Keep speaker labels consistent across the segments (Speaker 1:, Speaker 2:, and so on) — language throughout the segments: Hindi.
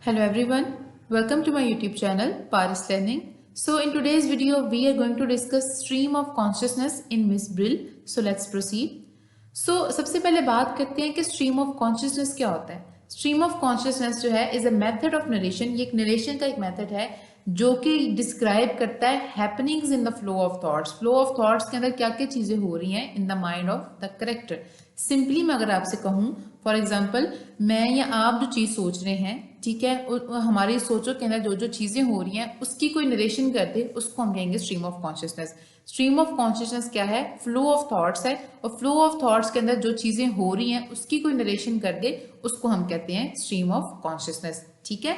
Speaker 1: Hello everyone, welcome to my YouTube channel Paris Learning. So in today's video we are going to discuss stream of consciousness in Miss Brill. So let's proceed. So सबसे पहले बात करते हैं कि stream of consciousness क्या होता है. Stream of consciousness जो है is a method of narration. ये एक narration का एक method है जो कि डिस्क्राइब करता है happenings in the flow of thoughts. Flow of thoughts के अंदर क्या क्या चीजें हो रही हैं in the mind of the character. Simply मैं अगर आपसे कहूँ फॉर एग्जाम्पल मैं या आप जो चीज सोच रहे हैं, ठीक है, हमारी सोचों के अंदर जो जो चीजें हो रही हैं उसकी कोई नरेशन कर दे, उसको हम कहेंगे stream of consciousness. Stream of consciousness क्या है? फ्लो ऑफ थॉट्स है, और फ्लो ऑफ थॉट्स के अंदर जो चीजें हो रही हैं उसकी कोई नरेशन कर दे, उसको हम कहते हैं स्ट्रीम ऑफ कॉन्शियसनेस. ठीक है.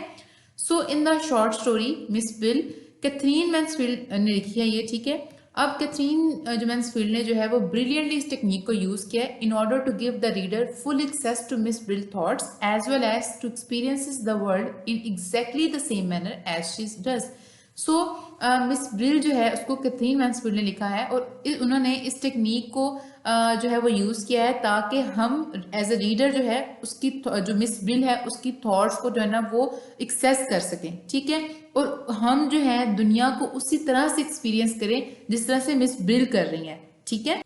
Speaker 1: So in the short story Miss Brill, Katherine Mansfield ने लिखी है ये. ठीक है. अब कैथरीन जो मैन्सफील्ड ने जो है वो ब्रिलियंटली इस टेक्निक को यूज किया है in order to give the reader full access to Miss Brill's thoughts as well as to experiences the world in exactly the same manner as she does. So Miss Brill जो है उसको कैथरीन मैन्सफील्ड ने लिखा है, और उन्होंने इस टेक्निक को जो है वो यूज किया है ताकि हम एज अ रीडर जो है उसकी जो मिस ब्रिल है उसकी थॉट्स को जो है ना वो एक्सेस कर सकें. ठीक है. और हम जो है दुनिया को उसी तरह से एक्सपीरियंस करें जिस तरह से मिस ब्रिल कर रही हैं. ठीक है.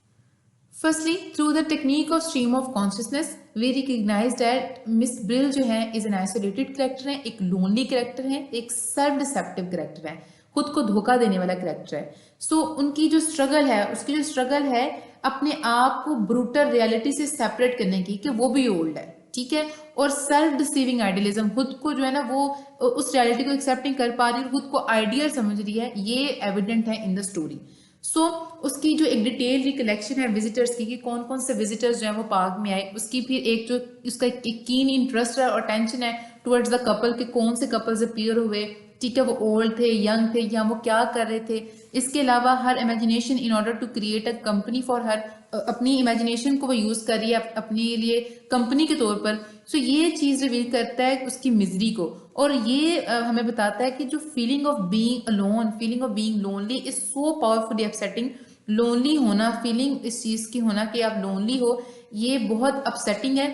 Speaker 1: Firstly through the technique of stream of consciousness we recognise that Miss Brill जो है इज एन आइसोलेटेड कैरेक्टर है, एक लोनली कैरेक्टर है, एक सेल्फ डिसेप्टिव कैरेक्टर है, खुद को धोखा देने वाला कैरेक्टर है. सो उनकी जो स्ट्रगल है, उसकी जो स्ट्रगल है अपने आप को ब्रूटल रियलिटी से सेपरेट करने की, कि वो भी ओल्ड है. ठीक है. और सेल्फ डिसीविंग आइडियलिज्म, खुद को जो है ना वो उस रियलिटी को एक्सेप्ट नहीं कर पा रही, खुद को आइडियल समझ रही है, ये एविडेंट है इन द स्टोरी. सो उसकी जो एक डिटेल रिकलेक्शन है विजिटर्स की, कि कौन कौन से विजिटर्स जो है वो पार्क में आए, उसकी फिर एक जो उसका एक कीन इंटरेस्ट है और टेंशन है टुवर्ड्स द कपल, के कौन से कपल्स अपीयर हुए, ठीक है, वो ओल्ड थे, यंग थे, या वो क्या कर रहे थे. इसके अलावा her imagination in order to create a company for her, अपनी इमेजिनेशन को वो यूज कर रही है अपने लिए कंपनी के तौर पर. सो ये चीज रिवील करता है उसकी मिजरी को, और ये हमें बताता है कि जो feeling of being alone, feeling of being lonely is so powerfully upsetting. Lonely होना, फीलिंग इस चीज की होना कि आप लोनली हो, ये बहुत अपसेटिंग है.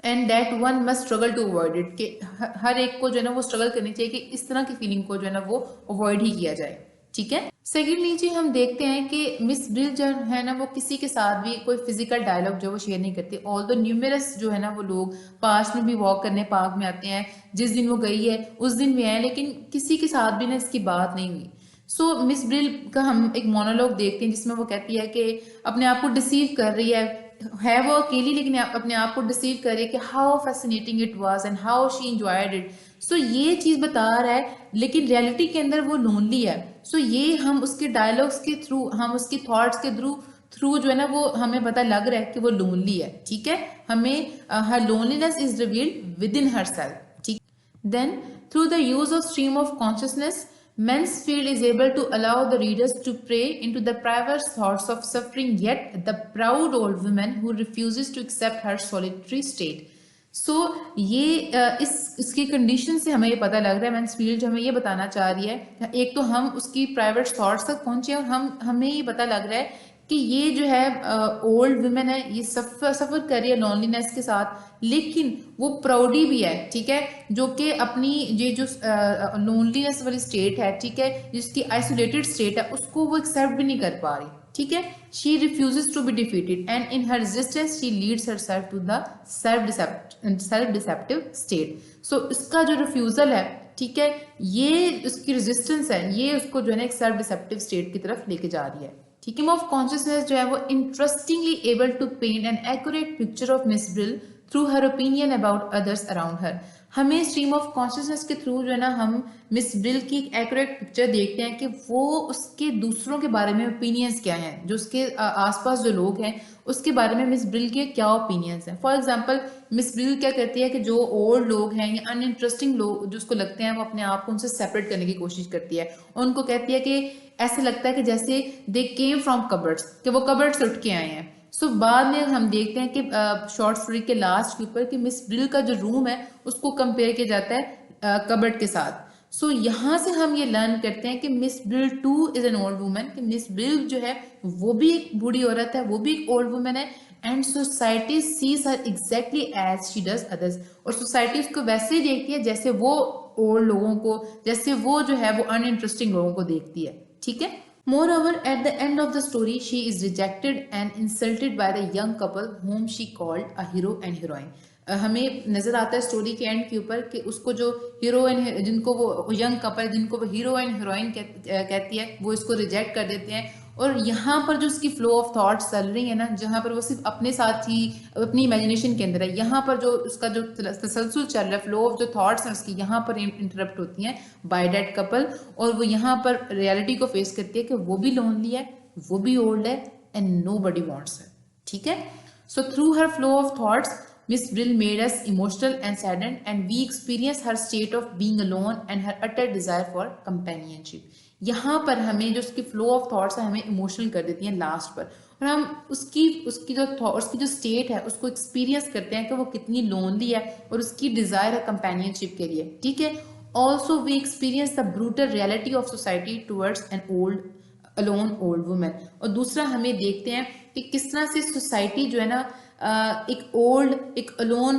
Speaker 1: And that one must struggle to avoid it, कि हर एक को जो है ना वो स्ट्रगल करनी चाहिए कि इस तरह की फीलिंग को जो है ना वो अवॉइड ही किया जाए. ठीक है. सेकेंडली जी हम देखते हैं कि मिस ब्रिल जो है ना वो किसी के साथ भी कोई फिजिकल डायलॉग जो वो शेयर नहीं करती. ऑल दो न्यूमरस जो है ना वो लोग पास में भी वॉक करने पार्क में आते हैं, जिस दिन वो गई है उस दिन भी आए, लेकिन किसी के साथ भी ना इसकी बात नहीं हुई. सो मिस ब्रिल का हम एक मोनोलॉग देखते हैं जिसमें वो कहती है कि अपने आप को डिसीव कर रही है वो अकेली, लेकिन अपने आप को डिसीव कर रही है कि how fascinating it was and how she enjoyed it. So ये चीज बता रहा है, लेकिन रियलिटी के अंदर वो लोनली है. सो ये हम उसके डायलॉग्स के थ्रू, हम उसकी थॉट्स के थ्रू जो है ना वो हमें पता लग रहा है कि वो लोनली है. ठीक है. हमें her loneliness is revealed within herself. ठीक. Then through the use of stream of consciousness Mansfield is able to allow the readers to pray into the private thoughts of suffering yet the proud old woman who refuses to accept her solitary state. So ये इसकी कंडीशन से हमें ये पता लग रहा है, मैन्सफील्ड जो हमें ये बताना चाह रही है, एक तो हम उसकी प्राइवेट थॉट्स तक पहुंचे और हमें ये पता लग रहा है कि ये जो है ओल्ड वुमेन है, ये सफर कर रही है लॉनलीनेस के साथ, लेकिन वो प्राउडी भी है. ठीक है. जो कि अपनी ये जो लोनलीनेस वाली स्टेट है, ठीक है, जिसकी आइसोलेटेड स्टेट है, उसको वो एक्सेप्ट भी नहीं कर पा रही. ठीक है. She refuses to be defeated and in her resistance she leads herself to the self deceptive state. So इसका जो रिफ्यूजल है, ठीक है, ये उसकी रेजिस्टेंस है, ये उसको जो है ना एक सेल्फ डिसेप्टिव स्टेट की तरफ लेके जा रही है. स्ट्रीम ऑफ कॉन्शियसनेस जो है वो interestingly able to paint an accurate picture of Miss Brill through her opinion about others around her. हमें स्ट्रीम ऑफ कॉन्शियसनेस के थ्रू जो है ना हम मिस ब्रिल की एक एक्यूरेट पिक्चर देखते हैं कि वो उसके दूसरों के बारे में ओपिनियंस क्या हैं, जो उसके आसपास जो लोग हैं उसके बारे में मिस ब्रिल के क्या ओपिनियंस हैं. फॉर एग्जांपल मिस ब्रिल क्या कहती है कि जो ओल्ड लोग हैं या अनइंटरेस्टिंग लोग जो उसको लगते हैं, वो अपने आप को उनसे सेपरेट करने की कोशिश करती है. उनको कहती है कि ऐसे लगता है कि जैसे दे केम फ्रॉम कबर्ड्स, कि वो कबर्ड से उठ के आए हैं. सो बाद में हम देखते हैं कि शॉर्ट स्टोरी के लास्ट के ऊपर कि मिस ब्रिल का जो रूम है उसको कंपेयर किया जाता है कबर्ड के साथ. सो यहाँ से हम ये लर्न करते हैं कि miss Brill two is an old woman, कि मिस ब्रिल जो है वो भी एक बूढ़ी औरत है, वो भी एक ओल्ड वुमन है, and society sees her exactly as she does others, और सोसाइटी उसको वैसे ही देखती है जैसे वो ओल्ड लोगों को, जैसे वो जो है वो अनइंटरेस्टिंग लोगों को देखती है, ठीक है। Moreover, at the end of the story, she is rejected and insulted by the young couple whom she called a hero and heroine. हमें नजर आता है स्टोरी के एंड के ऊपर कि उसको जो हीरोइन, जिनको वो यंग कपल, जिनको वो हीरो एंड हीरोइन कहती है, वो इसको रिजेक्ट कर देते हैं। और यहाँ पर जो उसकी फ्लो ऑफ थॉट्स चल रही है ना, जहाँ पर वो सिर्फ अपने साथ ही अपनी इमेजिनेशन के अंदर है, यहाँ पर जो उसका जो तसलसल चल रहा है, फ्लो ऑफ जो थॉट्स हैं उसकी, यहाँ पर इंटरप्ट होती हैं बाय दैट कपल। और वो यहाँ पर रियलिटी को फेस करती है कि वो भी लोनली है, वो भी ओल्ड है, एंड नोबडी वांट्स हर, ठीक है। So through her flow of thoughts, Miss Brill made us emotional and saddened, and we experienced her state of being alone and her utter desire for companionship. यहाँ पर हमें जो उसकी फ्लो ऑफ थॉट्स है हमें इमोशनल कर देती हैं लास्ट पर, और हम उसकी उसकी जो स्टेट है उसको एक्सपीरियंस करते हैं कि वो कितनी लोनली है और उसकी डिजायर है कंपेनियनशिप के लिए, ठीक है। Also we experience the brutal reality of society towards an old alone old women. और दूसरा हमें देखते हैं कि किस तरह से सोसाइटी जो है ना एक अलोन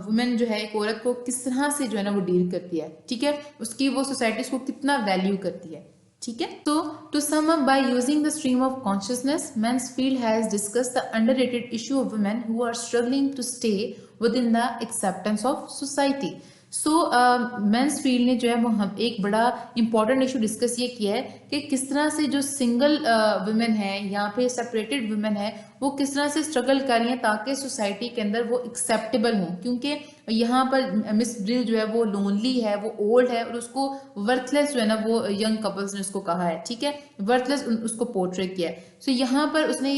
Speaker 1: वुमेन जो है, एक औरत को किस तरह से जो है ना वो डील करती है, ठीक है। उसकी वो सोसाइटी उसको कितना वैल्यू करती है, ठीक है। तो to sum up, by using the stream of consciousness, Mansfield has discussed the underrated issue of women who are struggling to stay within the acceptance of society. So Mansfield ने जो है वो हम एक बड़ा इंपॉर्टेंट इशू डिस्कस ये किया है कि किस तरह से जो सिंगल वुमेन है या फिर सेपरेटेड वुमेन है वो किस तरह से स्ट्रगल कर रही हैं ताकि सोसाइटी के अंदर वो एक्सेप्टेबल हों, क्योंकि यहाँ पर मिस ब्रिल जो है वो लोनली है, वो ओल्ड है, और उसको वर्थलेस जो है ना वो यंग कपल्स ने उसको कहा है, ठीक है, वर्थलेस उसको पोर्ट्रे किया है। सो यहाँ पर उसने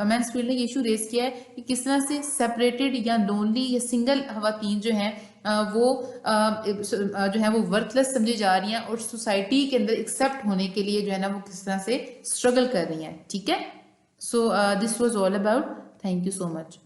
Speaker 1: मैन्सफील्ड ने ये इशू रेस किया है कि किस तरह से सेपरेटेड या लोनली या सिंगल खवातीन जो हैं वो जो है वो वर्थलेस समझी जा रही हैं और सोसाइटी के अंदर एक्सेप्ट होने के लिए जो है ना वो किस तरह से स्ट्रगल कर रही हैं, ठीक है। So this was all about, thank you so much.